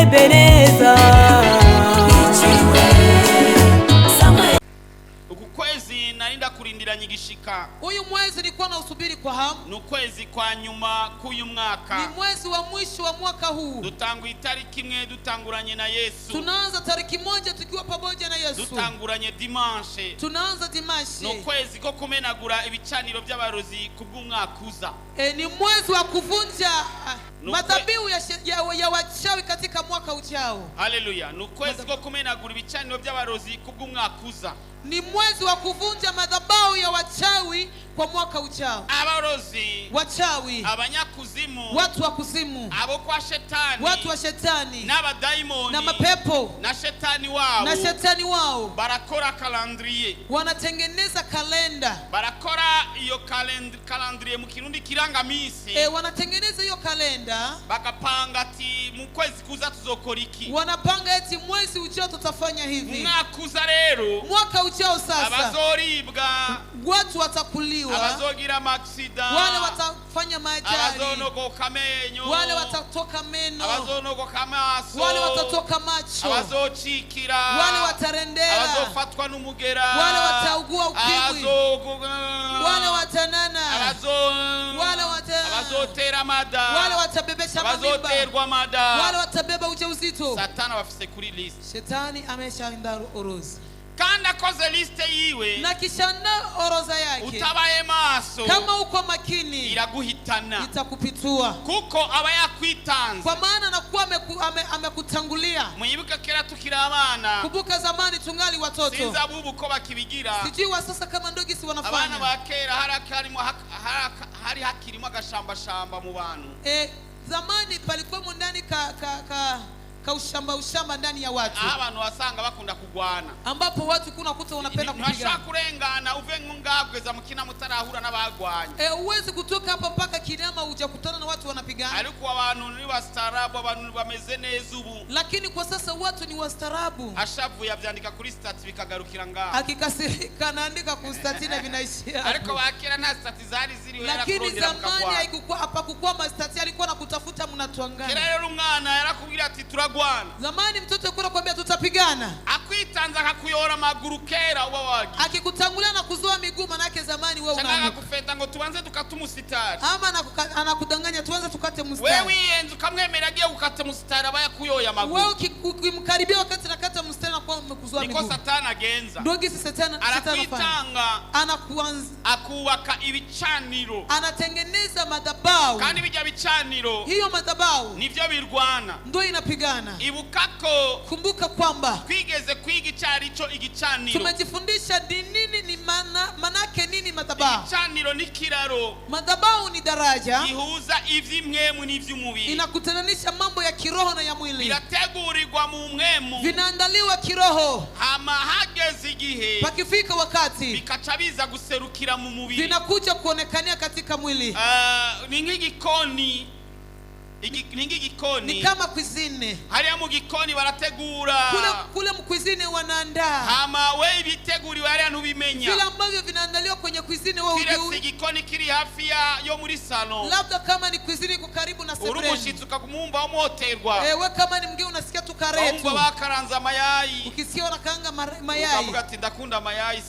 Ebeneza. Ukwezi nalinda kurindira nyigishika. Uyu mwezi nilikuwa na usubiri kwa hamu. Nukwezi kwa nyuma kuyu mwaka. Ni mwezi wa mwisho wa mwaka huu. Dutangu itariki imwe dutanguranye na Yesu. Tunaanza tariki moja tukiwa pamoja na Yesu. Dutanguranye dimanche. Tunaanza dimanche. Nukwezi ko kumenagura ibicaniro by'abarozi kubw'umwakuza. Ni mwezi wa kuvunja madhabihu ya wachawi katika mwaka ujao. Haleluya. Nukwezi ko kumenagura ibicaniro by'abarozi kubw'umwakuza. Ni mwezi wa kuvunja madhabahu ya wachawi kwa mwaka ujao. Abarozi, wachawi, abanyakuzimu, watu wa kuzimu, abo kwa shetani, watu wa shetani, n'abadaimoni, na mapepo, na shetani wao, barakora calendrier, wanatengeneza kalenda. Barakora iyo calendrier mu kirundi kirangamisi. Wanatengeneza hiyo kalenda, bakapanga ati mu kwezi kuza tuzokora iki. Wanapanga eti mwezi ujao tutafanya hivi. Mwakuza rero, mwaka ujao sasa, abazoribwa, watu watakuliwa, abazogira maksida, wale watafanya majari, abazonogoka menyo, wale watatoka meno, abazonogoka maso, wale watatoka macho, abazocikira, wale watarendera, abazofatwa n'umugera, wale wataugua ukimwi, wale watanana, wale abazotera mada, wale watabebesha abazoterwa mada, wale watabeba ujauzito. Satani wafise kuri list. Shetani ameshaandaa orodha. Kanda koze liste yiwe, na kishana orodha yake, utabaye maso, kama uko makini, iraguhitana, itakupitua, kuko aba yakwitanze, kwa maana anakuwa amekutangulia. Mwibuka kera tukira abana, kumbuka zamani tungali watoto, sinza bubu ko bakibigira, sijui wa sasa kama ndogi si wanafanya. Abana ba kera hari hakirimo agashamba shamba mu bantu. Zamani palikuwa ndani ushamba ndani ya watu. Abantu wasanga bakunda kugwana, ambapo watu kuna kuta wanapenda kupigana. Ntashaka kurengana uve ngungagweza mukina mutarahura n'abagwanye. Uwezi kutoka hapa mpaka Kinama hujakutana na watu wanapigana. Ariko abantu ni wastaarabu, abantu bameze neza ubu. Lakini kwa sasa watu ni wastaarabu. Ashavu yavyandika kuri stats bikagarukira ngaho. Akikasirika naandika ku stats na vinaishia. Ariko bakera nta stats zari ziri wera lakini zamani haikuwa hapa kukua stats, alikuwa nakutafuta mnatuangana. Kera rero umwana yarakubwira ati turagwana. Zamani mtoto kuna kwambia tutapigana, akwitanza akakuyora maguru kera uba wagi, akikutangulia na kuzoa miguu, manake zamani wewe unaanza kufeta ngo tubanze tukatumusitari, ama anakudanganya tuanze tukate mstari. Wewe yenzu kamwemeragiye ukate mustari aba yakuyoya maguru. Wewe ukimkaribia wakati nakata mstari na kwa umekuzoa miguu. Niko Satani agenza. Ndio gisi Satani anafanya. Anakuanza akubaka ibicaniro, anatengeneza madhabahu, kandi bijya bicaniro, hiyo madhabahu nivyo birwana, ndio inapigana. Ibukako, kumbuka kwamba kwigeze kwiga icyarico igicaniro, tumejifundisha nini ni manake nini madhabahu. Igicaniro ni kiraro, madhabahu ni daraja ihuza ivy'imwemu n'ivy'umubiri, inakutanisha mambo ya kiroho na ya mwili, birategurirwa mu mwemu, vinaandaliwa kiroho, hama hageze igihe pakifika wakati bikaca biza guserukira mu mubiri, vinakuja kuonekania katika mwili. Ni nk'igikoni, ni kama cuisine. Hariya mu gikoni barategura, kule mkuizine wanaandaa, hama we ibiteguriwe hariya ntubimenya, vile ambavyo vinaandaliwa kwenye cuisine wewe hujui. Kile gikoni kiri hafi yo muri salon, labda kama ni cuisine iko karibu na sebreni, urubushitsi ukakumumba umuhoterwa. We kama ni mgeni unasikia tu karetu, umba bakaranza mayai, ukisikia wanakaanga mayai, ukavuga ati ndakunda mayai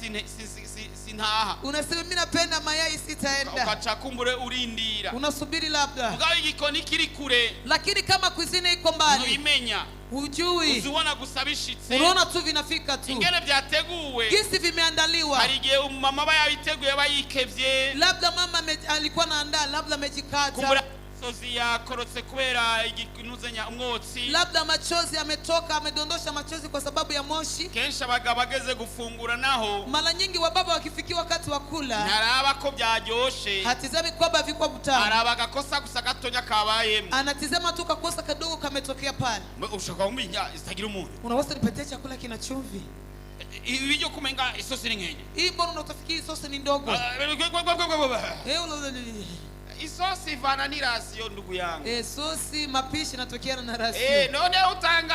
sintaha, unasema mimi napenda mayai sitaenda, ukacakumbure urindira, unasubiri labda. Mugabo igikoni kiri kure, lakini kama cuisine iko mbali ubimenya, hujui, uzibona gusabishitse, unaona tu vinafika tu, ingene byateguwe, gisi vimeandaliwa. hari igihe umama bayabiteguye bayikevye, labda mama alikuwa anaandaa, labda amejikata, sozi yakorotse kubera iginuzenya umwotsi, labda machozi ametoka, amedondosha machozi kwa sababu ya moshi. Kenshi abagabo bageze gufungura naho, mara nyingi wababa wakifikia wakati wa kula, ntaraba ko byaryoshe, hatizami kwamba vikwa butamu, araba gakosa gusa gatonya kabayemo, anatizama tu kakosa kadogo kametokea pale. Ushaka kumenya zitagira umuntu, unaweza nipatie chakula kina chumvi, ibyo kumenga isosi ni nkenye, hii mbona unafikiri isosi ni ndogo? Isosi ivana ni rasio ndugu yangu. Sosi mapishi natokeana na rasio. None utanga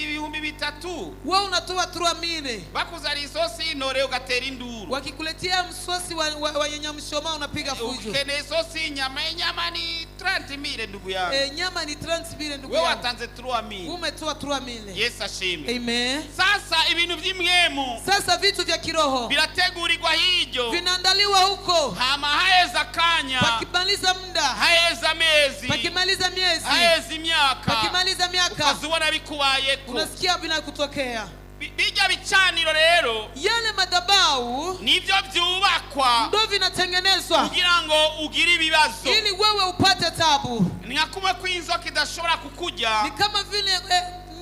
ibihumbi 3. Wewe unatoa 3000. Bakuzari isosi inore ugatera induru. Wakikuletea msosi wa nyamshoma unapiga fujo. Ukene isosi nyama ni 30,000 ndugu yangu. Nyama ni 30,000 ndugu Wewe yangu. watanze 3,000. Umetoa 3,000. Yesu ashimwe. Amen. Sasa ibintu by'imwemu Sasa vitu vya kiroho birategurirwa hijo. vinaandaliwa huko. Hama haheza kanya. Pakimaliza muda. Haheza mezi. Pakimaliza miezi. Haheza imyaka. Pakimaliza miaka. Ukazubona bikubayeko. Unasikia vinakutokea. Bijya bicaniro rero Yale madhabahu nivyo byubakwa ndo vinatengenezwa kugira ngo ugire ibibazo. ili wewe upate tabu. Ni nkakumwe kw'inzoka idashobora kukurya. Ni kama vile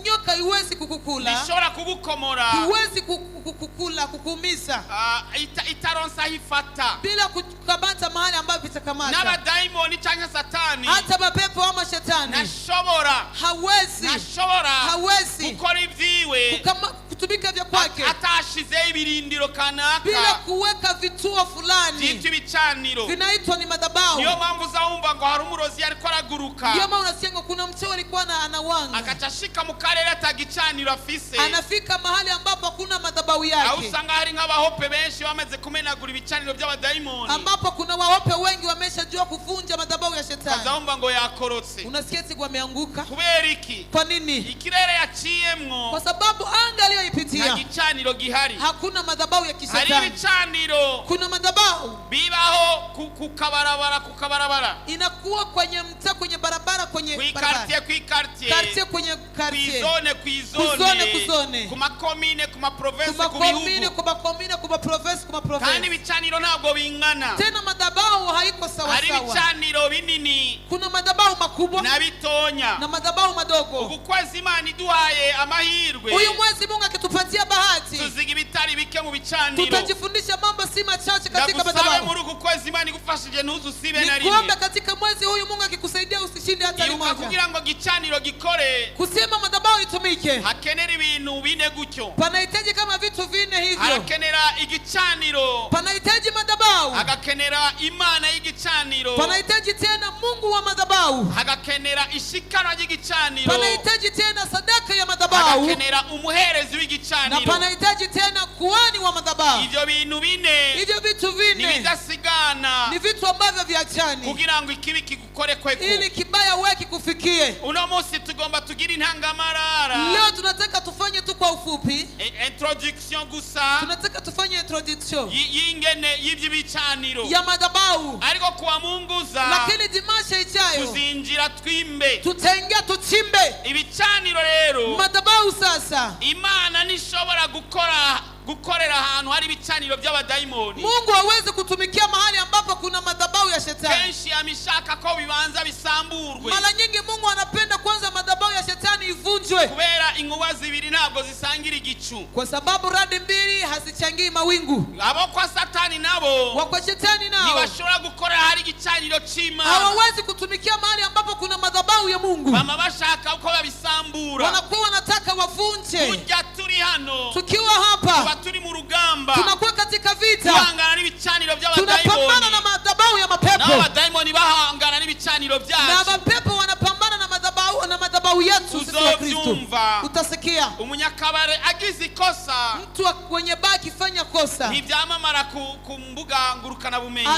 nyoka iwezi kukukula, ishobora kugukomora, iwezi kukukula, kukuumiza, itaronsa hifata bila kukamata mahali ambapo itakamata. N'abadaimoni canke satani, hata mapepo ama shetani hawezi gukora ivyiwe, kutumika vya kwake atashizeho ibirindiro kanaka, bila kuweka vituo fulani vyitwa ibicaniro, vinaitwa ni madhabahu. Niyo mpamvu uzawumva ngo hari umurozi yariko araguruka, ndio maana unasikia kuna mchawi alikuwa anawanga, akacashika mu karere atagicaniro afise, anafika mahali ambapo hakuna madhabahu yake. Au usanga hari nk'abahope benshi bamaze kumenagura ibicaniro by'abadaimoni, ambapo kuna wahope wengi wameshajua kuvunja madhabahu ya shetani. Kazawumva ngo yakorotse. Unasikia eti ameanguka. Kubera iki? Kwa nini? Ikirere yaciyemwo, kwa sababu anga aliyoipitia nta gicaniro gihari, hakuna madhabahu ya kishetani. Hari ibicaniro, kuna madhabahu bibaho kukabarabara, inakuwa kwenye mtaa, kwenye barabara, kwenye barabara, quartier kwenye quartier, kuzone, kuma komine, kuma province, kuma province, kandi ibicaniro ntabwo bingana. Tena madhabahu haiko sawa. Hari ibicaniro binini, kuna madhabahu makubwa na bitonya, na madhabahu madogo. Ukwezi Imana iduhaye amahirwe, huyu mwezi Mungu akitupatia bahati, tuziga ibitari bike mu bicaniro, tutajifundisha mambo si machache katika madhabahu. Muri uku kwezi Imana igufashije ntuzusibe na rimwe. Niombe katika mwezi huyu Mungu akikusaidia usishinde hata limoja. Kugira ngo gicaniro gikore, kusema madhabahu itumike, hakenera ibintu bine gutyo. Panahitaji kama vitu vine hivyo. Hakenera igicaniro, panahitaji madhabahu. Hagakenera Imana y'igicaniro, panahitaji tena Mungu wa madhabahu. Hagakenera ishikano ry'igicaniro, panahitaji tena sadaka ya madhabahu. Hagakenera umuherezi w'igicaniro, na panahitaji tena kuhani wa madhabahu. Ivyo bintu bine, ivyo vitu vine ni bidasigana, ni vitu ambavyo viachani, kugira ngo ikibi kigukore kweko, ili kibaya wewe kikufikie. Uno munsi tugomba tugira intangamarara. Leo tunataka tufanye tu kwa ufupi introduction gusa, tunataka tufanye introduction yingene y'ibyibicaniro ya madhabahu, ariko kuwa munguza, lakini dimasha ijayo tuzinjira twimbe, tutaingia tuchimbe ibicaniro rero. Madhabahu sasa Imana nishobora gukorera ahantu hari ibicaniro by'abadaimoni. Mungu hawezi kutumikia mahali ambapo kuna madhabahu ya shetani. Kenshi amishaka ko bibanza bisamburwe. Mara nyingi Mungu anapenda kwanza madhabahu ya shetani ivunjwe. Kubera inkuba zibiri ntabwo zisangira igicu. Kwa sababu radi mbili hazichangii mawingu. Abo kwa satani nabo, wa kwa shetani nao, ntibashobora gukora hari igicaniro c'Imana. Hawawezi kutumikia mahali ambapo kuna madhabahu ya Mungu. Bama bashaka uko babisambura, wanakuwa wanataka wavunje. Tujya turi hano, tukiwa hapa turi mu rugamba, tunakuwa katika vita, tuhangana n'ibicaniro by'abadaimoni, tunapambana na madhabahu ya mapepo, na abadaimoni bahangana n'ibicaniro byacu, na mapepo wanapambana na madhabahu yetu sisi wa Kristo. Utasikia umunyakabare agize ikosa, mtu mwenye baa akifanya kosa, ntibyamamara ku mbuga ngurukana bumenyi,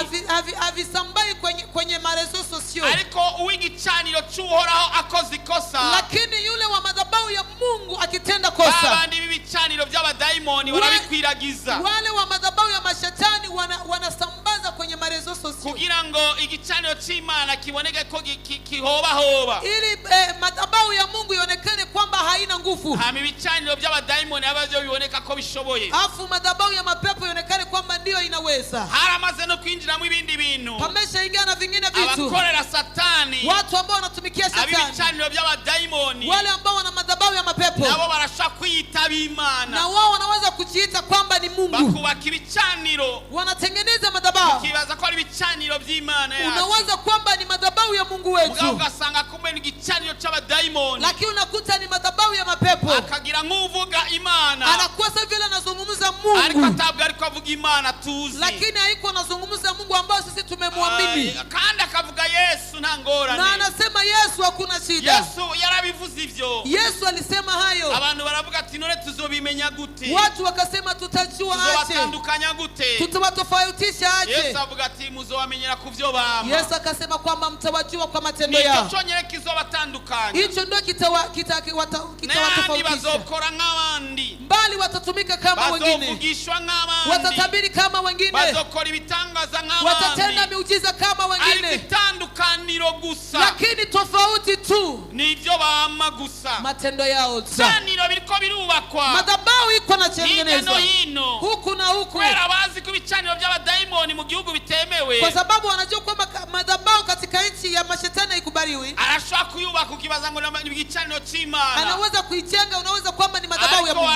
avisambai kwenye marezo sosio, ariko uw'igicaniro cy'uhoraho akoze ikosa, lakini yule wa madhabahu ya Mungu akitenda kosa, abandi b'ibicaniro by'abadaimoni warabikwiragiza, wale wa madhabahu ya mashetani wanasambaza kwenye marezo sosio, kugira ngo igicaniro c'Imana kiboneke ko kihobahoba, ili madhabahu ya Mungu ionekane kwamba haina nguvu. Hama ibicaniro by'abadaimoni abavyo biboneka ko bishoboye, afu madhabahu ya mapepo ionekane kwamba ndio inaweza. Haramaze no kwinjiramo ibindi bintu, pameshaingia na vingine vitu, abakorera satani, watu ambao wanatumikia shetani, ibicaniro by'abadaimoni, wale ambao wana madhabahu ya mapepo, nabo barashaka kwiyita Imana, na wao wanaweza kujiita kwamba ni Mungu, bakubaka ibicaniro, wanatengeneza madhabahu, ukibaza ko ari ibicaniro by'Imana yacu, unawaza kwamba ni madhabahu ya Mungu wetu, ugasanga kumbe ni igicaniro c'abadaimoni, lakini unakuta ni madhabahu ya mapepo, akagira nk'uvuga Imana, anakuwa sasa vile anazungumza Mungu, ariko atabwa ariko avuga Imana tuzi, lakini haiko anazungumza Mungu ambao sisi tumemwamini, kandi akavuga Yesu, Yesu nta ngorane. Na anasema Yesu hakuna shida. Yesu yarabivuze ivyo. Yesu alisema hayo. Abantu baravuga ati none tuzobimenya gute? Watu wakasema tutajua aje? Tuzowatandukanya gute? Tutawatofautisha aje? Yesu avuga ati muzowamenyera kuvyo bama. Yesu akasema kwamba mtawajua kwa matendo yao. Nico cyonyere kizobatandukanya. Hicho ndio kitawatofautisha. Bazokora nk'abandi. Mbali watatumika kama wengine. Bazovugishwa nk'abandi. Watatabiri kama wengine. Bazokora ibitangaza nk'abandi. Watatenda miujiza kama wengine. Alitandukaniro gusa. Lakini tofauti tu nivyo bama gusa. Matendo yao tu. Saniro biriko birubakwa. Madhabahu iko na tengenezwa. Hino. Huku na huku. Kwera bazi kubicaniro by'abadaimoni mu gihugu bitemewe. Kwa sababu wanajua kwamba madhabahu katika nchi ya mashetani haikubaliwi. Arashaka kuyubaka ukibaza ngo ni igicaniro cy'Imana. Anaweza kuijenga, unaweza kwamba ni madhabahu ya Mungu.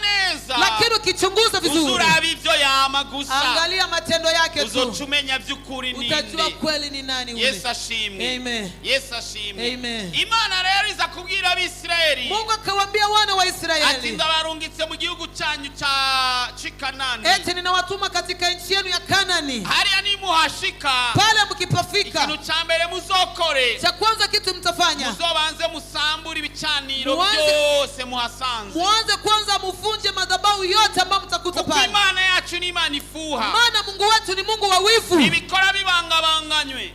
Neza. Lakini ukichunguza vizuri, uzurabi ivyo yamagusa. Angalia matendo yake tu. Uzocumenya vy'ukuri ninde. Utajua kweli ni nani yule. Yesu ashimwe. Amen. Yesu ashimwe. Amen. Imana rero iza kubwira Abisirayeli. Mungu akawaambia wana wa Israeli. Ati ndabarungitse mu gihugu cyanyu cha Kanani. Eti ninawatuma katika nchi yenu ya Kanani. Hariya nimuhashika. Pale mkipafika. Ikintu cha mbere muzokore. Cha kwanza kitu mtafanya. Muzobanze musambura ibicaniro byose muhasanze. Muanze kwanza muvunje madhabahu yote ambayo mtakuta pale. Imana yacu ni Imana ifuha. Maana Mungu wetu ni Mungu wa wivu. Ibikora bibangabanganywe.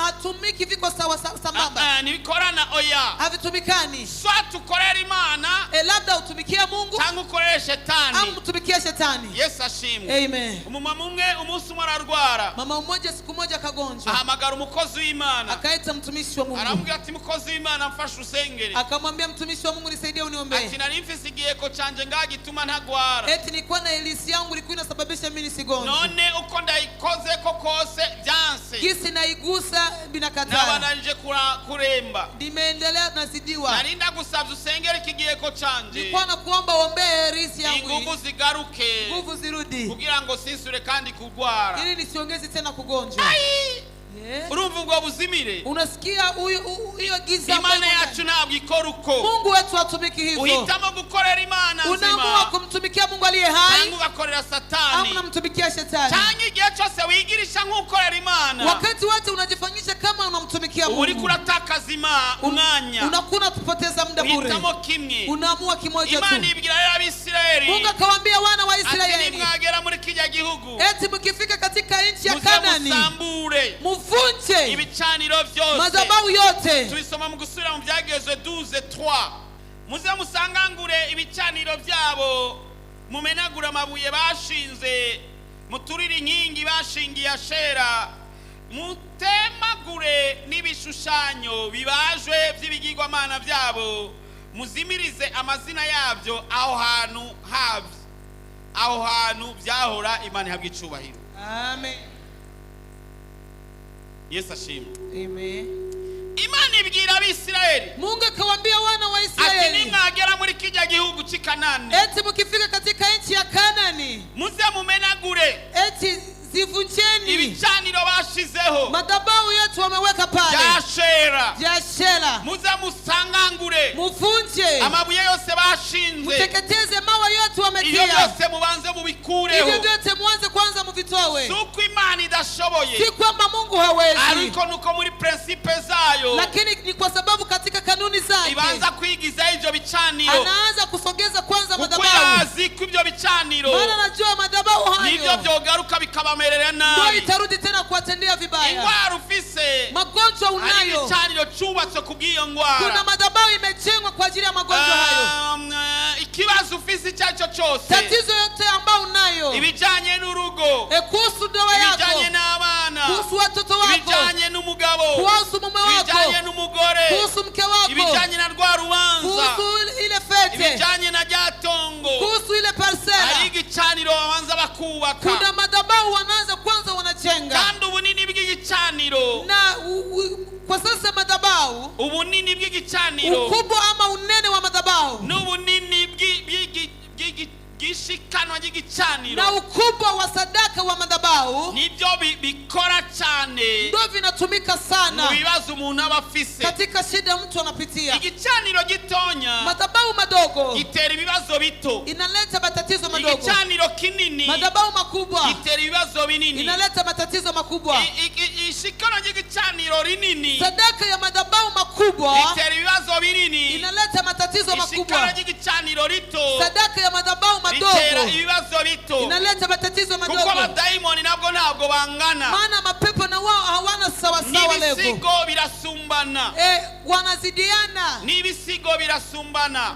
Hatumiki viko sawa sambamba. Nibikorana oya. Havitumikani. Swatu korera Imana. Labda utumikia Mungu. Tangu korera shetani. Au mtumikia shetani. Yesu ashimwe. Amen. Umumama umwe umunsi umwe ararwara. Mama mmoja siku moja akagonjwa. Ahamagara umukozi w'Imana. Akaita mtumishi wa Mungu. Aramubwira ati mukozi w'Imana mfasha usengere. Akamwambia mtumishi wa Mungu nisaidie uniombee. Ati nari mfise igiheko canje ngagituma ntagwara. Eti nilikuwa na ilisi yangu ilikuwa inasababisha mimi nisigonje. None uko ndayikoze ko kose byanse. Kisi naigusa binakataa. Nabananje kuremba. Nimeendelea nazidiwa. Narinda gusabye usengere ikigiheko canje. Nilikuwa nakuomba uombee ilisi yangu. Nguvu zigaruke. Nguvu zirudi. Kugira ngo sinsure kandi kugwara. Ili nisiongeze tena kugonjwa. Urumva ngo buzimire. Unasikia hiyo giza. Imana yacu ntabwo ikora uko. Mungu wetu hatumiki hivyo. Uhitamo gukorera Imana nzima. Unaamua kumtumikia Mungu aliye hai. Tangu gakorera Satani. Au unamtumikia shetani. Tangi igihe cyose wigirisha nk'ukorera Imana. Wakati wote unajifanyisha kama unamtumikia Mungu. Uri kuratakaza umwanya. Unakuna kupoteza muda bure. Uhitamo kimwe. Unaamua kimoja tu. Imana ibwira Abisirayeli. Mungu akawaambia wana wa Israeli. Ati mwagera muri kijya gihugu. Eti mkifika katika nchi ya Kanani. Musambure. Muvunje ibicaniro byose. Madhabahu yote. Tubisoma mu gusubira mu byagezwe 12:3. Muze musangangure ibicaniro byabo. Mumenagura amabuye bashinze. Muturire inkingi bashingiye Ashera. Mutemagure n'ibishushanyo bibajwe by'ibigirwamana byabo. Muzimirize amazina yabyo aho hantu byahora. Imana ihabwe icubahiro. Amen. Yesu ashimwe. Amen. Imana ibwira Abisirayeli. Mungu akawaambia wana wa Israeli. Ati nimwagera muri kijya gihugu cy'i Kanani. Eti mkifika katika nchi ya Kanani. Muze mumenagure. Eti zivunjeni ibicaniro bashizeho. Madhabahu yetu wameweka pale. Ashera. Muze musangangure. Muvunje amabuye yose bashinze. Muteketeze mawe yote wametia. Iyo byose mubanze mubikureho. Ibyo byote muanze kwanza muvitowe. Suko Imana idashoboye. Si kwamba Mungu hawezi. Ariko nuko muri principe zayo. Lakini ni kwa sababu katika kanuni zake. Ibanza kwigiza ibyo bicaniro. Anaanza kusogeza kwanza madhabahu. Kuyazi kw'ibyo bicaniro. Maana najua madhabahu hayo. Nibyo byogaruka bikabamerera nabi. Ndio itarudi tena kuwatendea vibaya. Ingwara ufise. Magonjwa unayo. Ari bicaniro cyubatse kubwiyo ngwara. Kuna madhabahu imejengwa kwa ajili ya magonjwa hayo. Ikibazo ufise cyacho cyose. Tatizo yote ambao unayo. Ibijanye n'urugo. Kuhusu ndoa yako. Ibijanye n'abana. Kuhusu watoto wako. Ibijanye n'umugabo. Kuhusu mume wako. Ibijanye n'umugore. Kuhusu mke wako. Ibijanye na rwa rubanza. Kuhusu ile fete. Ibijanye na ryatongo. Kuhusu ile parcela. Ari igicaniro babanza bakubaka. Kuna madhabahu wanaanza kwanza wanajenga. Kandi ubunini bw'igicaniro. Na kwa sasa madhabahu. Ubunini bw'igicaniro. Ukubwa ama unene wa madhabahu. N'ubunini bw'igishikanwa ry'igicaniro. Na ukubwa wa sadaka wa madhabahu. Nibyo bikora cyane. Ndio vinatumika sana. Mu bibazo umuntu aba afise. Katika shida mtu anapitia. Igicaniro gitonya. Madhabahu madogo. Gitera ibibazo bito. Inaleta matatizo madogo. Igicaniro kinini. Madhabahu makubwa. Gitera ibibazo binini. Inaleta matatizo makubwa. ishikano ry'igicaniro rinini sadaka ya madhabahu makubwa ritera ibibazo binini inaleta matatizo makubwa. ishikano ry'igicaniro rito Sadaka ya madhabahu madogo ritera ibibazo bito inaleta matatizo madogo. kuko abadayimoni ntabwo bangana, maana mapepo na wao hawana sawa sawa level. n'ibisigo birasumbana, wanazidiana, n'ibisigo birasumbana,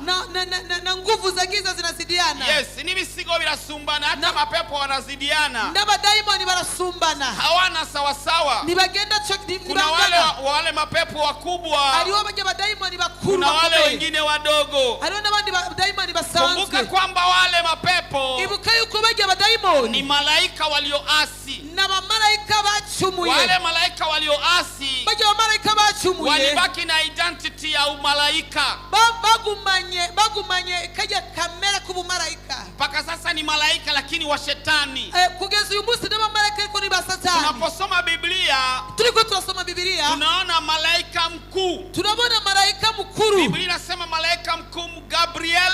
na nguvu za giza zinazidiana. Yes, n'ibisigo birasumbana, hata mapepo wanazidiana, n'abadayimoni barasumbana, hawana sawa sawa. Nibagenda kuna wale mapepo wakubwa, aliwo baje badayimoni bakuru, kuna wale wengine wadogo, aliwo nabandi badayimoni basanzwe. kumbuka kwamba wale mapepo ibuka yuko baje badayimoni ni malaika walioasi, na malaika bacumuye. wale malaika walioasi baje malaika bacumuye walibaki na identity ya umalaika, bagumanye kaja kamera ku malaika. mpaka sasa ni malaika lakini wa shetani. Kugeza uyu munsi na malaika ariko ni basatani. Tunaposoma Biblia, tuliko tunasoma Biblia, tunaona malaika mkuu, tunabona malaika mkuru. Biblia inasema malaika mkuu Gabriel,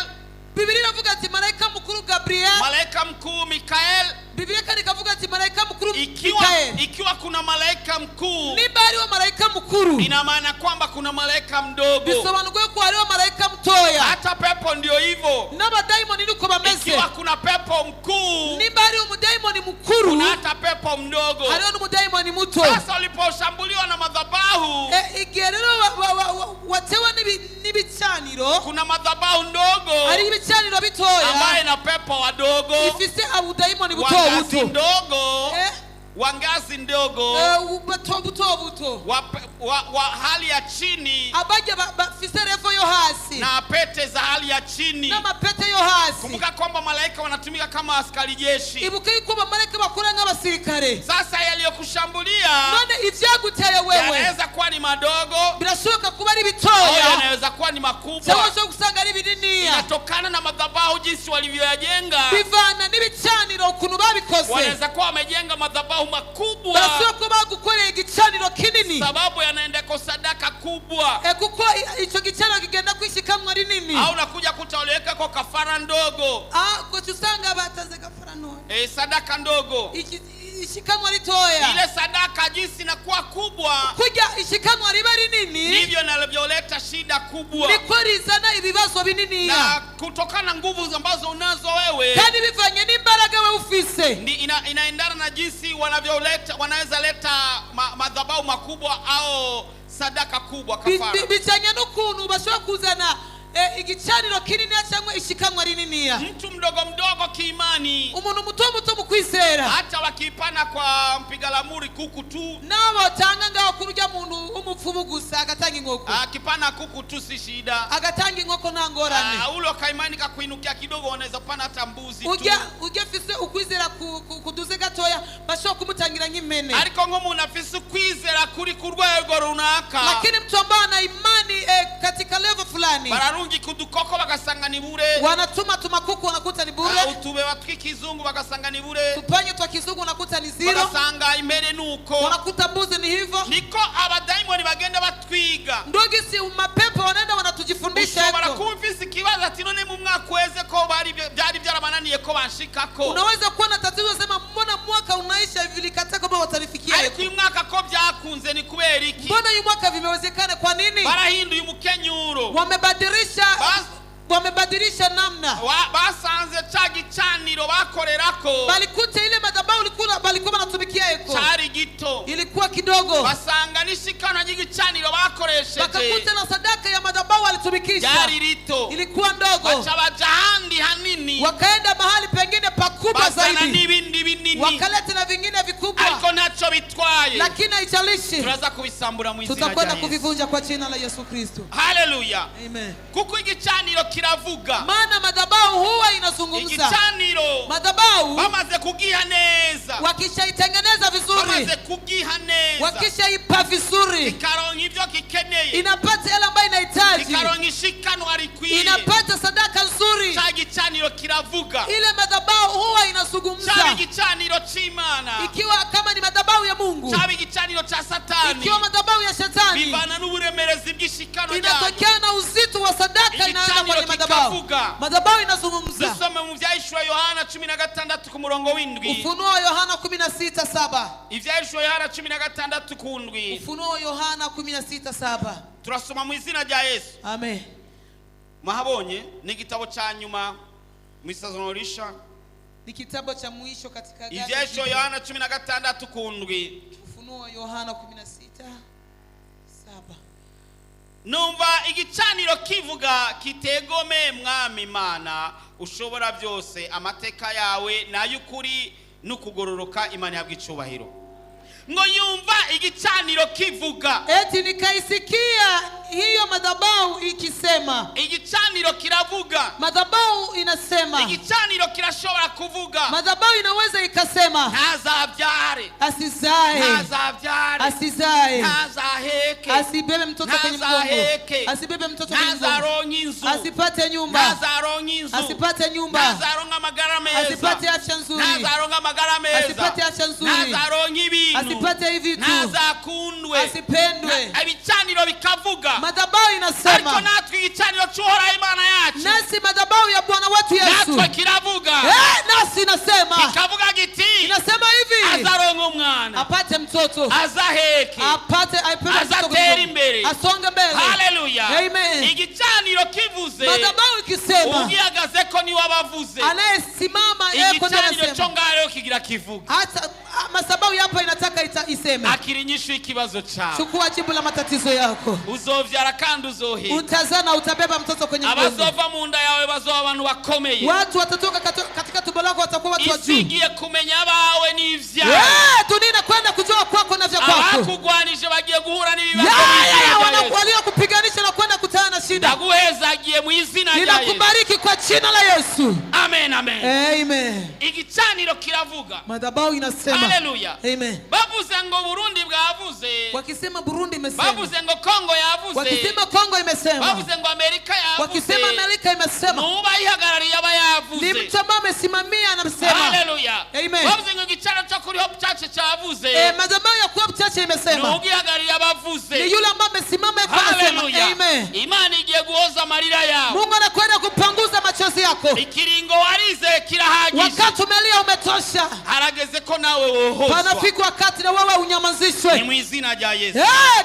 Biblia inavuga ati malaika mkuru Gabriel, malaika mkuu Mikael. Biblia kandi kavuga ati malaika mkuru Mikael. Ikiwa kuna malaika mkuu, ni bali wa malaika mkuru, ina maana kwamba kuna malaika mdogo. bisobanurwa ko ari wa malaika mtoya. Hata pepo ndio hivyo, n'abadayimoni niko bameze. ikiwa kuna pepo mkuu, ni bali umudayimoni mkuru, kuna hata pepo mdogo. hari n'umudayimoni muto. Sasa uliposhambuliwa na madhabahu, igerero watewa n'ibicaniro, kuna madhabahu ndogo, hari ibicaniro bitoya ambaye na pepo wadogo, ifise abudayimoni buto buto, ndogo, wangazi ndogo, buto wa hali ya chini, abaje bafise revo yo hasi, na pete za hali ya chini, na mapete yo hasi. Kumbuka kwamba malaika wanatumika kama askari jeshi. Ibuka yuko malaika bakora nk'abasirikare. Sasa yaliyokushambulia, none ivyaguteye wewe, yanaweza kuwa ni madogo, birashoboka kuba ari bitoya, yanaweza kuwa ni makubwa. cyangwa gusanga ari binini. Inatokana na madhabahu jinsi walivyoyajenga, bivana n'ibicaniro ukuntu babikoze. wanaweza kuwa wamejenga madhabahu makubwa, barashoboka ko bagukoreye igicaniro kinini, sababu yanaenda kwa sadaka kubwa, kuko ico gicaniro kigenda kwishikamwa rinini. au nakuja kutaweka kwa kafara ndogo, ko usanga bataze kafara ndogo, sadaka ndogo, ishikamwa ritoya. ile sadaka jinsi inakuwa kubwa, kujya ishikamwa riba rinini, ndivyo inavyoleta shida kubwa, niko rizana ibibazo binini, na kutokana na nguvu ambazo unazo wewe, kandi bivanye n'imbaraga wewe ufise, inaendana na jinsi wanaweza leta madhabahu makubwa au sadaka kubwa, kafara. Bijanye n'ukuntu bashobora kuzana igicaniro kinini cyangwa ishikamwa rinini. Mtu mdogo kiimani, umuntu muto mu kwizera, hata wakipana kwa mpiga lamuri kuku tu, nabo tanga ngaho kurya muntu umupfumu gusa agatanga inkoko, akipana kuku tu si shida, agatanga inkoko nta ngorane. Ulo kaimani kakuinukia kidogo unaweza pana hata mbuzi tu. Ujya fise ukwizera kuduze gatoya bashobora kumutangira nk'imene, ariko nko umuntu afise ukwizera kuri ku rwego runaka, lakini mtu ambaye ana imani katika level fulani, bararungi kudukoko bagasanga ni bure, wanatuma kuku wanakuta ni bure, utube watwikizungu bagasanga ni bure, tupanye twa kizungu wanakuta ni zero, bagasanga imere nuko, wanakuta mbuzi ni hivyo. niko abadaimoni bagenda batwiga, ndogisi mapepo wanaenda wanatujifundisha. ushobora kumvise kibazo ati none mu mwaka weze ko byari byarabananiye ko banshikako, unaweza kuwa na tatizo sema mbona mwaka unaisha hivi likata kama watanifikia, ariko uyu mwaka ko byakunze ni kubera iki? mbona uyu mwaka vimewezekana kwa nini? barahinduye umukenyuro, wamebadilisha namna, basanze cha gicaniro bakorerako, balikuta ile madhabahu balikuwa banatumikia eko cyari gito, ilikuwa kidogo, basanga nishikana gicaniro bakoresheje, bakakuta na sadaka ya madhabahu alitumikisha yari rito, ilikuwa ndogo, bacha bajahandi hanini, wakaenda mahali pengine pakubwa zaidi, n'ibindi binini, wakaleta na vingine vikubwa, ariko nacho bitwaye, lakini haijalishi, turaza kubisambura mu izina rya Yesu, tutakwenda kuvivunja kwa jina la Yesu Kristo. Haleluya, amen. kuko igicaniro kiravuga, maana madhabahu huwa inazungumza. igicaniro madhabahu bamaze kugiha neza, wakishaitengeneza vizuri, bamaze kugiha neza, wakishaipa vizuri, ikaronka ivyo kikeneye, inapata yale ambayo inahitaji, ikaronka ishikano arikwiye, inapata sadaka nzuri, cha gicaniro kiravuga, ile madhabahu huwa inazungumza. cha gicaniro c'Imana, ikiwa kama ni madhabahu ya Mungu, cha gicaniro cha Satani, ikiwa madhabahu ya Shetani, bivana n'uburemerezi bw'ishikano, inatokana na uzito wa sadaka inayoenda kwenye madhabahu. madhabahu inazungumza. Dusome mu Ivyahishura Yohana 16 ku murongo w'7. Ufunuo Yohana 16:7. Ivyahishura Yohana 16 ku 7. Ufunuo Yohana 16:7. Turasoma mu izina rya Yesu. Amen. Mahabonye ni igitabo cha nyuma mu isezerano risha. Ni kitabu cha mwisho katika Agano. Ivyahishura Yohana 16 ku 7. Ufunuo Yohana 16:7. Numva igicaniro kivuga kitegome mwami Imana ushobora byose, amateka yawe nayukuri n'ukugororoka, Imana yabwicubahiro. Ngo yumva igicaniro kivuga, eti nikaisikia hiyo madhabahu ikisema. Igicaniro kiravuga, madhabahu inasema. Igicaniro kirashobora kuvuga, madhabahu inaweza ikasema ntazabyare, asizae, ntazabyare, asizae, ntazaheke, asibebe mtoto kwenye mgongo, asibebe mtoto kwenye mgongo, asipate nyumba, ntazaronka inzu, asipate nyumba, ntazaronka amagara meza, asipate afya nzuri, ntazaronka amagara meza, asipate afya nzuri, ntazaronka ibintu, asipate hivi tu, ntazakundwe, asipendwe. Ibicaniro bikavuga, madhabahu inasema. Ariko natwe igicaniro cy'Uhoraho Imana yacu, nasi madhabahu ya Bwana wetu Yesu, natwe kiravuga, nasi inasema, kikavuga giti, inasema hivi, azaronka umwana, apate mtoto, azaheke, apate azatera imbere, asonge mbele. Haleluya. Amen. Igicaniro kivuze, madhabahu ikisema, ugihagaze ko ni wabavuze, anayesimama yeye kwa igicaniro cyo ngaho kigira kivuga. Hata masabahu hapa inataka iseme. Akirinyishu ikibazo chao, chukua jibu la matatizo yako. Uzovyara kandi uzoheka, utazana utabeba mtoto kwenye mgongo. Abazova mu nda yawe bazoba abantu bakomeye, watu watatoka katika tumbo lako watakuwa watu wa juu. Isigiye kumenya abawe n'ivyawe, tunina kwenda kujua kwako na vya kwako. Abakugwanije bagiye guhura n'ibibazo wanakualia kupiganisha na kwenda kutana na shida. Ndaguhezagiye mu izina rya Yesu. Ninakubariki kwa jina la Yesu. Amen, amen. Amen. Igicaniro kiravuga, madhabahu inasema. Haleluya. Amen. Bavuze ngo Burundi bwavuze, wakisema Burundi imesema. Bavuze ngo Kongo yavuze, wakisema Kongo imesema. Bavuze ngo Amerika yavuze, wakisema Amerika imesema. Nuba ihagarariye aba yavuze, ni mtu ambaye amesimamia anasema. Haleluya. Amen. Bavuze ngo igicaniro cyo kuri Hope Church cyavuze, madhabahu ya Hope Church imesema. Nuba ihagarariye abavuze, ni yule ambaye amesimama kwa anasema. Amen. Imana igiye guhoza amarira yao, Mungu anakwenda kupanguza machozi yako. Ikiringo warize kirahagije, wakati umelia umetosha, harageze ko nawe wohozwa, panafika wakati na wewe unyamazishwe. Ni mu izina rya Yesu.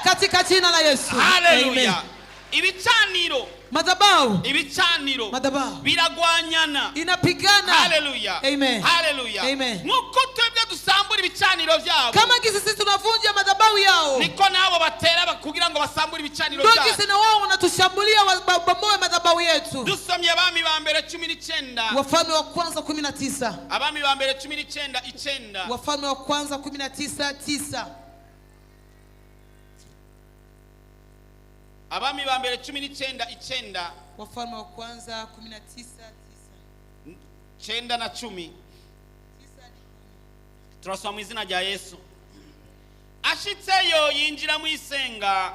Katika jina la Yesu. Haleluya. Ibicaniro, madhabahu, ibicaniro, madhabahu biragwanyana, inapigana. Haleluya. Amen. Haleluya. Amen. Nuko twebwe dusambura ibicaniro byabo, kama sisi tunavunja madhabahu yao, niko nabo batera kugira ngo basambure ibicaniro byabo, sisi na wao wanatushambulia wabomoe madhabahu yetu. Dusomye Abami ba mbere 19, Wafalme wa kwanza 19, Abami ba mbere 19:9, Wafalme wa kwanza 19:9, Abami ba mbere 19:9, Wafalme wa kwanza 19:9, 9 na 10. Turasoma mu izina rya Yesu. Ashitseyo yinjira mu isenga,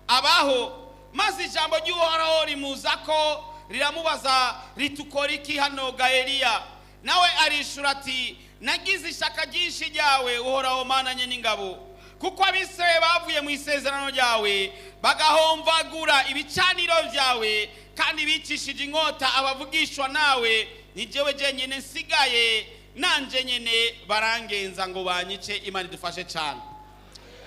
abaho maze ijambo ry'Uhoraho rimuzako riramubaza ritukora iki hano ga Eliya? Nawe arishura ati, nagize ishaka ryinshi ryawe Uhoraho Mana nyen'ingabo, kuko abisirayeli bavuye mu isezerano ryawe bagahomvagura ibicaniro byawe kandi bicishije inkota abavugishwa nawe, ni jewe jenyine nsigaye, nanje nyene barangenza ngo banyice. Imana idufashe cyane.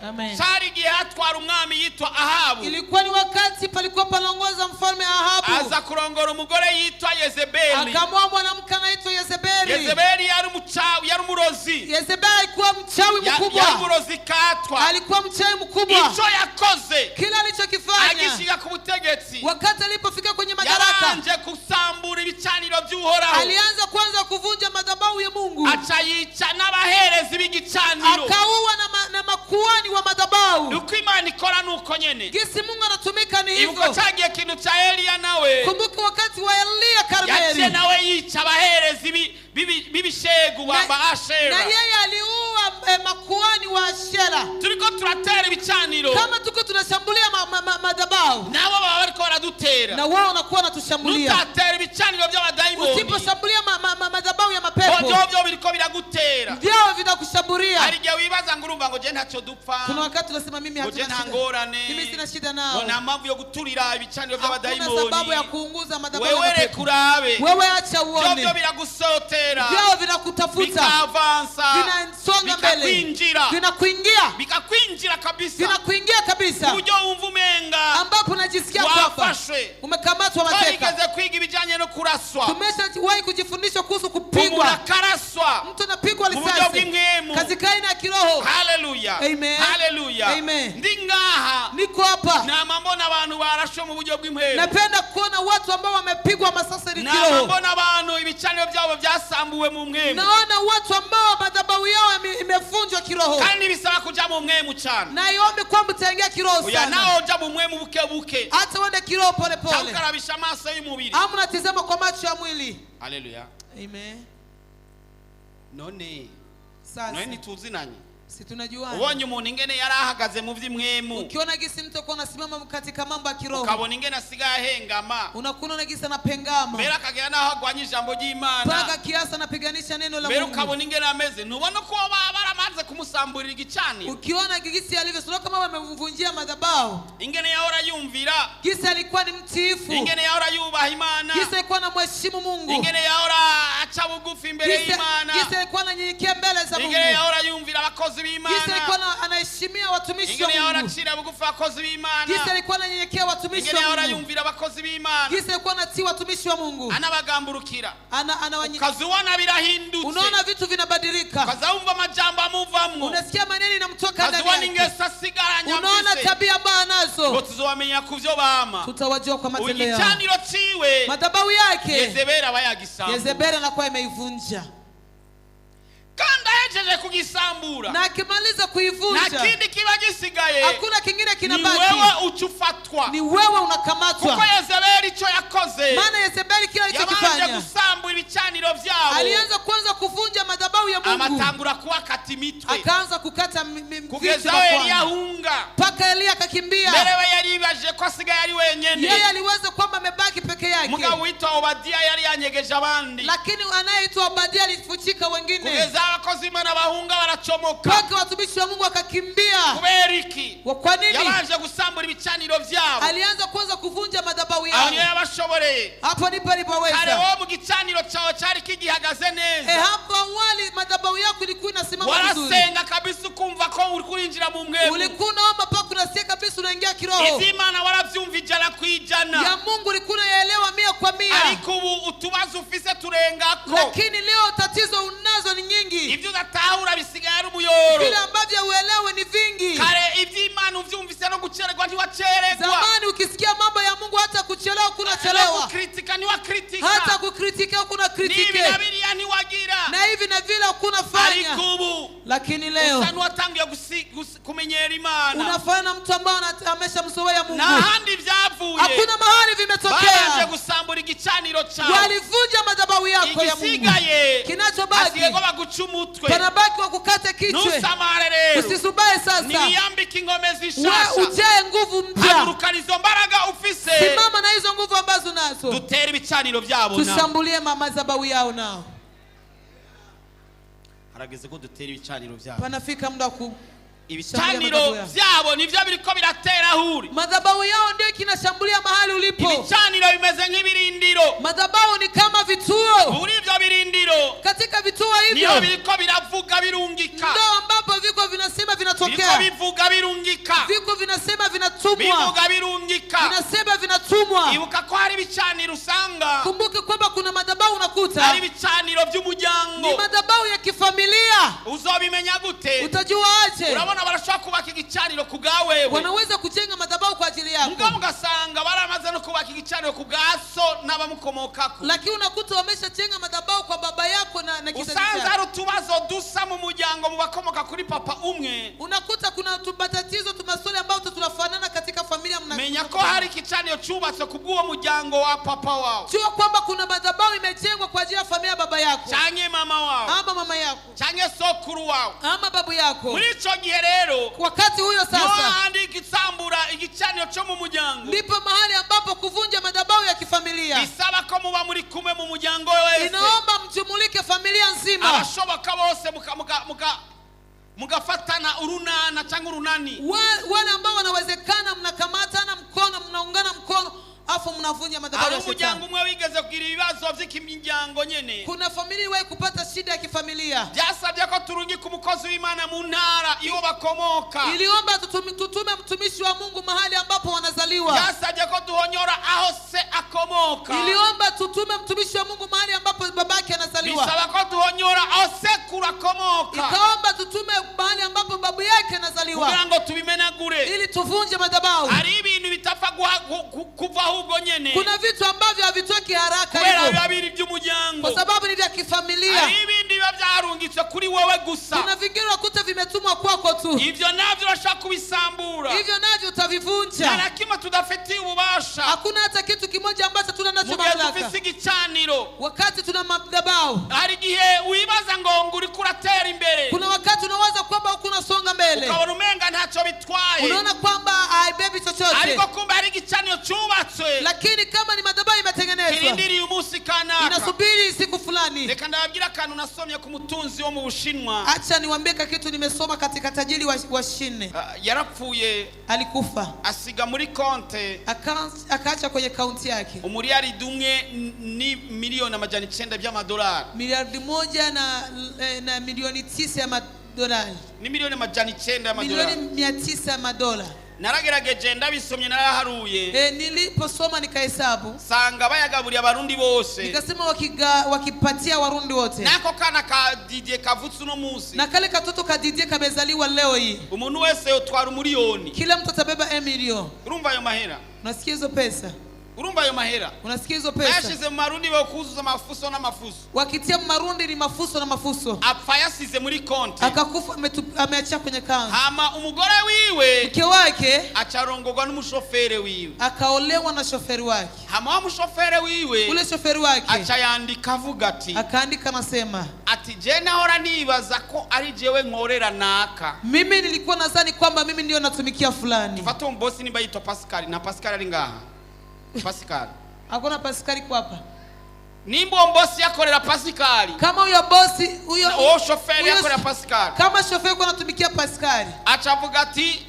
Amen. Sari gihe hatwara umwami yitwa Ahabu, ilikuwa ni wakati palikuwa palongoza mfalme Ahabu, aza kurongora umugore yitwa Yezebeli, akamwoa mwanamke anaitwa Yezebeli. Yezebeli yari umuchawi, yari umurozi. Yezebeli alikuwa mchawi mkubwa, yari umurozi katwa, alikuwa mchawi mkubwa. Icho yakoze, kila alichokifanya, agishika ku butegetsi, wakati alipofika kwenye madaraka, yabanje kusambura ibicaniro by'Uhoraho, alianza kwanza kuvunja madhabahu ya Mungu, acayica n'abaherezi b'igicaniro, akaua na makuhani wa madhabahu. Uko Imana ikora nuko nyene, gisi Mungu anatumika ni hivyo. Ibuka cyagiye kintu cha Eliya nawe, kumbuka wakati wa Eliya Karmeli, yaje nawe yica abaherezi bibishegu wa Ashera, na yeye aliua makuhani wa Ashera. Turiko turatera ibicaniro, kama tuko tunashambulia madhabahu, nabo baba bariko baradutera, na wao wanakuwa wanatushambulia. Tutatera ibicaniro by'abadaimoni, usiposhambulia madhabahu ya mapepo, byo biriko biragutera, vyao vitakushambulia. Hari gihe wibaza ngo urumva ngo je ntacyo dupfa. Kuna wakati tunasema mimi hatuna shida. Mimi sina shida nao. Nta mpamvu yo guturira ibicaniro by'abadayimoni. Kuna sababu ya kuunguza madhabahu. Wewe kurabe. Wewe acha uone. Byo biragusotera. Vyao vinakutafuta. Bikavansa. Vinasonga mbele. Bikakwinjira. Vinakuingia. Bikakwinjira kabisa. Vinakuingia kabisa. Ujo umvumenga. Ambapo unajisikia kwamba umekamatwa mateka. Twigeze kwiga ibijanye no kuraswa. Tumeshawahi kujifundisha kuhusu kupigwa. Unakaraswa. Mtu anapigwa risasi. Katika aina ya kiroho. Hallelujah. Amen. Hallelujah. Amen. Ndingaha. Niko hapa. Na mbona abantu barashwe mu buryo bw'imhero. Napenda kuona watu ambao wamepigwa masasi kiroho. Na mbona abantu ibicaniro byabo byasambuwe mu mwemu. Naona watu ambao madhabahu yao imevunjwa kiroho. Kandi bisaba kuja mu mwemu cyane. Na iombe kwamba utaingia kiroho sana. Uya nao uja mu mwemu buke buke. Hata uende kiroho pole pole. Ukarabisha maso y'umubiri. Amu natizama kwa macho ya mwili. Hallelujah. Amen. None. Sasa. None tuzinanye. Si tunajuana. Ubonye umuntu ingene yarahagaze mu vy'imwemu. Ukiona gisi mtu kwa anasimama katika mambo ya kiroho. Ukabona ingene asigaye hengama. Unakuona gisi anapengama. Mbere akagera naho agwanya ijambo ry'Imana. Paka kiasi anapiganisha neno la Mungu. Mbere ukabona ingene ameze. Ntubona ko baramaze kumusamburira igicaniro. Ukiona gisi alivyo sio kama wamemvunjia madhabahu. Ingene yahora yumvira. Gisi alikuwa ni mtiifu. Ingene yahora yubaha Imana. Gisi alikuwa anamheshimu Mungu. Ingene yahora acha bugufi imbere y'Imana. Gisi alikuwa ananyenyekea mbele za Mungu. Ingene yahora yumvira abakozi b'Imana. Gisi alikuwa anaheshimia watumishi wa Mungu. Ingene yahora acira bugufi abakozi b'Imana. Gisi alikuwa ananyenyekea watumishi wa Mungu. Ingene yahora yumvira abakozi b'Imana. Gisi alikuwa anatii watumishi wa Mungu. Anabagamburukira. Ukaziona birahindutse. Unaona vitu vinabadilika. Ukazaumva amajambo amuvamwo. Unasikia maneno inamtoka ndani yake. Ingesa sigara nyambise. Unaona tabia mbaya anazo. Ngo tuzowamenya kuvyo bama. Tutawajua kwa matendo yao. Igicaniro ciwe. Madhabahu yake. Yezebeli abayagisamba. Yezebeli anakuwa imeivunja. Kanda hejeje kugisambura. Na akimaliza kuivunja. Na kindi kiba gisigaye. Hakuna kingine kinabaki. Ni wewe uchufatwa. Ni wewe unakamatwa. Kuko Yezebeli ico yakoze. Maana Yezebeli kila alichokifanya. Yabanje gusambura ibicaniro vyabo. Alianza kwanza kuvunja madhabahu ya Mungu. Amatangura kuwakata imitwe. Akaanza kukata vichwa. Kugeza Elia hunga. Paka Elia akakimbia. Mbere yaribaje ko asigaye ari wenyene. Yeye aliwaza kwamba amebaki peke yake. Mugabo witwa Obadia yari yanyegeje abandi. Lakini anayeitwa Obadia alifuchika wengine. Kugeza abakozi Imana bahunga barachomoka. Paka watumishi wa Mungu akakimbia. Kuberiki. Kwa nini? Yabanje gusambura ibicaniro vyabo. Alianza kwanza kuvunja madhabahu yao. Aho yabashoboreye. Hapo ndipo alipoweza. Kare wo mu gicaniro cyawe cyari kigihagaze neza. Hapo awali madhabahu yako ilikuwa inasimama vizuri. Warasenga kabisa kumva ko uri kurinjira mu mwemu. Ulikuwa unaomba paka unasikia kabisa unaingia kiroho. Imana waravyumva ijana kwijana. Ya Mungu ulikuwa unaelewa 100%. Ariko ubu utubazo ufise turengako. Lakini leo tatizo unazo ni nyingi. Ibyo udatahura bisigaye ari umuyoro. Vile ambavyo uelewe ni vingi. Kare ivy'Imana uvyumvise no gucererwa ntiwacererwa. Zamani ukisikia mambo ya Mungu hata kuchelewa kuna chelewa. Kritika ni wa kritika. Hata kukritika kuna kritike. Ni binabiriya ni wagira. Na hivi na vile kuna fanya. Arikubu. Lakini leo usanu watangiye kumenyera Imana. Unafanya mtu ambaye ameshamzoea Mungu. Na handi vyavuye. Hakuna mahali vimetokea. Baje gusambura igicaniro chao. Walivunja madhabahu yako ya Mungu. Ikisigaye. Kinachobaki. Asiyego baguca umutwe. Panabaki wa kukata kichwa. Nusamare rero. Usisubaye sasa. Niyambike ingome zishasha. Wewe ujae nguvu mpya. Hagurukana izo mbaraga ufise. Simama na hizo nguvu ambazo nazo. Dutere ibicaniro byabo na. Tushambulie madhabahu yao nao. Harageze ko dutera ibicaniro byabo. Panafika muda ku ibicaniro byabo nivyo biriko biratera huri. Madhabahu yao ndio kinashambulia mahali ulipo. Ibicaniro bimeze nk'ibirindiro. Madhabahu ni kama vituo. Muri ivyo birindiro. Katika vituo hivyo. Niyo biriko biravuga birungika. Ndio ambapo viko vinasema vinatokea. Biriko bivuga birungika. Viko vinasema vinatumwa. Bivuga birungika. Vinasema vinatumwa. Ibuka ko hari ibicaniro usanga. Kumbuke kwamba kuna madhabahu unakuta. Hari ibicaniro by'umuryango. Ni madhabahu ya kifamilia. Uzobimenya gute? Utajua aje? Urabona barashaka kubaka igicaniro kugawewe. Wanaweza kujenga madhabahu kwa ajili yako. Mugabo ugasanga baramaze no kubaka igicaniro kugaso n'abamukomokako. Lakini unakuta wameshajenga madhabahu kwa baba yako na kizazi chako. Usanza ari utubazo dusa mu muryango mu bakomoka kuri papa umwe. Unakuta kuna tubatatizo tumasole ambao tunafanana katika familia mna. Menya ko hari igicaniro cyubatse kubwo muryango wa papa wao. Jua kwamba kuna madhabahu imejengwa kwa ajili ya familia baba yako. Change mama wao. Ama mama yako. Change sokuru wao. Ama babu yako. Muri ico gihe rero wakati huyo sasa yo handi ikitsambura igicaniro cyo mu muryango. Ndipo mahali ambapo kuvunja madhabahu ya kifamilia. Bisaba ko muba muri kumwe mu muryango wese. Inaomba mjumulike familia nzima. Abashoboka bose mugafatana urunana cyangwa urunani. Wale ambao wanawezekana mnakamatana mkono, mnaungana mkono, afu mnavunja madhabahu ya shetani. Umuryango umwe wigeze kugira ibibazo by'ikimiryango nyene. Kuna familia iwe kupata shida ya kifamilia. Byasabye ko turungi ku mukozi w'Imana mu ntara iyo bakomoka. Iliomba tutume mtumishi wa Mungu mahali ambapo wanazaliwa. Byasabye ko duhonyora aho se akomoka. Iliomba tutume mtumishi wa Mungu mahali ambapo babake anazaliwa. Bisaba ko duhonyora aho se kurakomoka. Ikaomba tutume mahali ambapo babu yake anazaliwa. Kugira ngo tubimenagure. Ili tuvunje madhabahu. Hari ibintu bitafa kuva ahubwo nyene. Kuna vitu ambavyo havitoki haraka hivyo. Kwa sababu ni vya kifamilia. Hari ibindi biba byarungitswe kuri wowe gusa. Kuna vingine ukuta vimetumwa kwako tu. Ivyo navyo urashaka kubisambura. Hivyo navyo utavivunja. Na lakini tudafitiye ububasha. Hakuna hata kitu kimoja ambacho tunanacho mamlaka. Mugeze igicaniro. Wakati tuna madhabahu. Hari gihe wibaza ngo nguri kuratera imbere. Kuna wakati unawaza kwamba hukuna songa mbele. Ukabona umenga ntacyo bitwaye. Unaona kwamba haibebi chochote. Ariko kumbe hari igicaniro cyubatswe. Lakini kama ni madhabahu imetengenezwa. Kirindiriye umunsi kanaka. Inasubiri siku fulani. Reka ndababwira kantu nasomye ku mutunzi wo mu Bushinwa. Acha niwaambie kitu nimesoma katika tajiri wa Shine. Yarapfuye. Alikufa. Asiga muri konte. Akaacha kwenye kaunti yake. Umuriyaridi umwe ni milioni amajana 9 by'amadolari. Miliardi 1 na milioni 9 ya madolari. Ni milioni amajana 9 ya madolari. Milioni 900 ya madolari. Naragerageje ndabisomye naraharuye. Niliposoma nikahesabu. Sanga bayagaburiye abarundi bose. Nikasema wakipatia warundi wote. Nako kana ka Didier kavutse no munsi. Na kale katoto ka Didier kamezaliwa leo hii. Umuntu wese yotwara umiliyoni. Kila mtu atabeba 1 milioni. Urumva ayo mahera? Unasikia hizo pesa? Urumva ayo mahera? Unasikia hizo pesa? Yashize mu marundi bakuzuza mafuso na mafuso. Wakitia marundi ni mafuso na mafuso. Apfa yasize muri konti. Akakufa ameacha kwenye kaunti. Hama umugore wiwe mke wake acharongorwa n'umushoferi wiwe. Akaolewa na shoferi wake. Hama umushoferi wiwe ule shoferi wake acayandika avuga ati. Akaandika nasema ati je nahora nibaza ko ari jewe nkorera naka. Mimi nilikuwa nadhani kwamba mimi ndio natumikia fulani. Tufato mbosi nimba yitwa Pascal na Pascal ari ngaha. Pascal. Hakuna Pascal kwa hapa. Nimbo mbosi yakorera Pascal. Kama huyo bosi huyo shoferi yakorera Pascal. Kama shoferi kwa anatumikia Pascal. Achavuga ati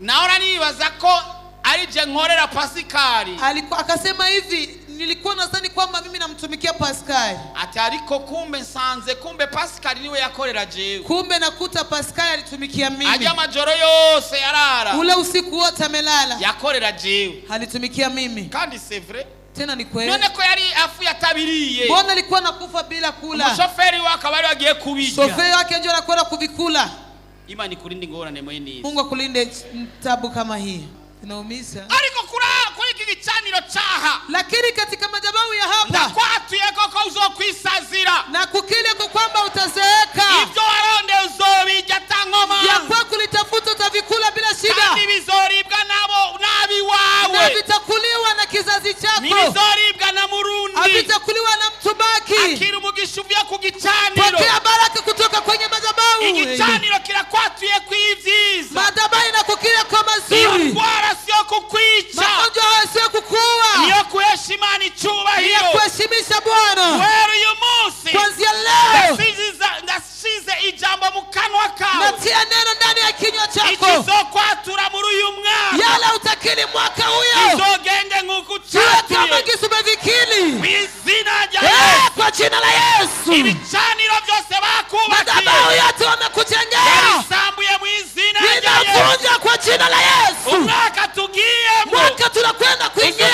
naona nibaza ko ari je nkorera Pascal. Alikuwa akasema hivi nilikuwa nadhani kwamba mimi namtumikia Pascal. Ati ariko kumbe nsanze kumbe Pascal niwe yakorera jewe. Kumbe nakuta Pascal alitumikia mimi. Aja majoro yose yarara. Ule usiku wote amelala. Yakorera jewe. Alitumikia mimi. Kandi c'est vrai. Tena ni kweli. None ko yari afu yatabiriye. Mbona alikuwa nakufa bila kula? Shoferi wake bari bagiye kubijya. Shoferi wake ndio anakwenda kuvikula. Imani kulinde ngorane mwene. Mungu akulinde tabu kama hii. Inaumiza. Ariko kuri iki gicaniro cyaha. Lakini katika madhabahu ya hapa. Ndakwatuye koko uzokwisazira. Na kukile kwa kwamba utazeeka. Ibyo waronde uzobijya tangoma. Ya kwa kulitafuta utavikula bila shida. Kandi bizoribwa nabo nabi wawe. Na vitakuliwa na kizazi chako. Ni bizoribwa na Murundi. Vitakuliwa na mtubaki. Akira umugisha uvya ku gicaniro. Pokea baraka kutoka kwenye madhabahu. Igicaniro kirakwatuye kwivyiza. Madhabahu inakukile kwa mazuri. Sio kukwica. Magonjwa sio kukuua. Niyo kuhesha Imana icyubahiro. Niyo kuheshimisha Bwana. Wewe uyu munsi. Kuanzia leo. Ndasize ijambo mu kanwa kawe. Natia neno ndani ya kinywa chako. Ikizokwatura muri uyu mwaka. Yala utakili mwaka huyo. Izogende nk'uko ucyatuye. Kama kisumevikili. Mwizina rya Yesu. Kwa jina la Yesu. Ibicaniro byose bakubakiye. Madhabahu yote wamekujengea. Yarisambuye mwizina rya Yesu. Ninavunja kwa jina la Yesu. Umwaka tugiyemo. Mwaka tunakwenda kuingia.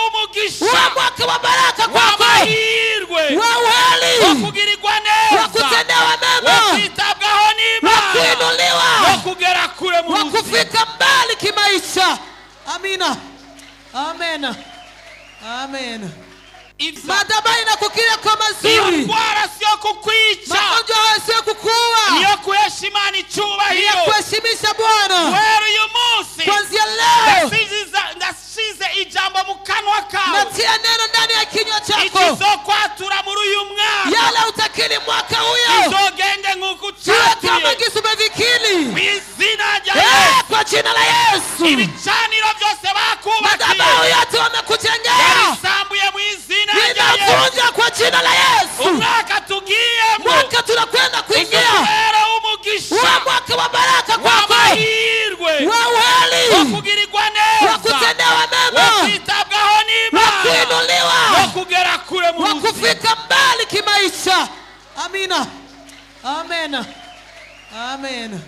Umugisha. Wa mwaka wa baraka kwako. Wamahirwe. Wa uhali. Wa kugirirwa neza. Wa kutendewa mema. Wa kwitabwaho n'Imana. Wa kuinuliwa. Wa kugera kure mu buzima. Wa kufika mbali kimaisha. Amina. Amen. Amen. Madhabahu inakukile kwa mazuri. Ndwara sio kukwica. Magonjwa sio kukuua. Niyo kuhesha Imana icyubahiro. Niyo kuheshimisha Bwana. Wewe uyu munsi. Kuanzia leo. Ndasize ijambo mu kanwa kawe. Natia neno ndani ya kinywa chako. Ikizokwatura muri uyu mwaka. Yala utakili mwaka huyo. Izogende nk'uko ucyatuye. Kama kisumevikili. Mwizina rya Yesu. Kwa jina la Yesu. Ibicaniro byose bakubakiye. Madhabahu yote wamekujengea. Yarisambuye mwizina rya Yesu. Ninavunja kwa jina la Yesu. Umwaka tugiyemo. Mwaka tunakwenda kuingia. kugirirwa neza, wakutendewa mema, wakwitabwaho n'Imana, wakuinuliwa, wakugera kure mu buzima, wakufika mbali kimaisha. Amina. Amen. Amen.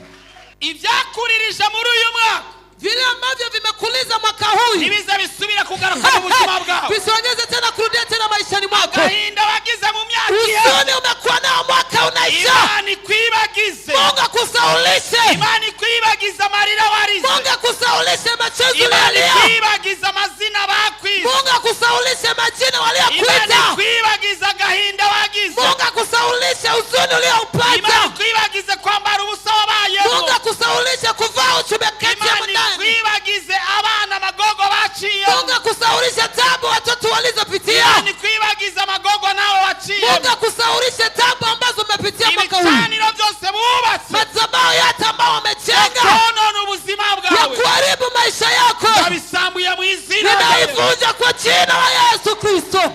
Ibyakuririje muri uyu mwaka, vile ambavyo vimekuliza mwaka huu, nibiza bisubira kugaruka mu buzima bwawe, visionyeze tena kurudia tena maishani mwako. Agahinda wagize mu myaka huzuni umekuwa nao mwaka unaisha, Imana ikwibagize, Mungu akusaulishe, Imana ikwibagize amarira warize, Mungu akusaulishe machozi Imana uliyolia, ikwibagize amazina bakwize, Mungu akusaulishe majina waliokuita, Imana ikwibagize agahinda wagize, Mungu akusaulishe huzuni ulioupata, Imana ikwibagize kwambara ubusa wabayeho, Mungu akusaulishe kuvaa uchumeketi ya ndani, ikwibagize abana magogo baciye, Mungu akusaulishe tabu watoto walizopitia, Imana ikwibagize amagogo nawe waciye, Mungu akusaulishe tabu ambazo umepitia mwaka huu, ibicaniro byose bubatse, madhabahu yote ambao wamejenga konona ubuzima bwawe, ya kuharibu maisha yako, ndabisambuye mu izina ninaivunja kwa jina la Yesu Kristo.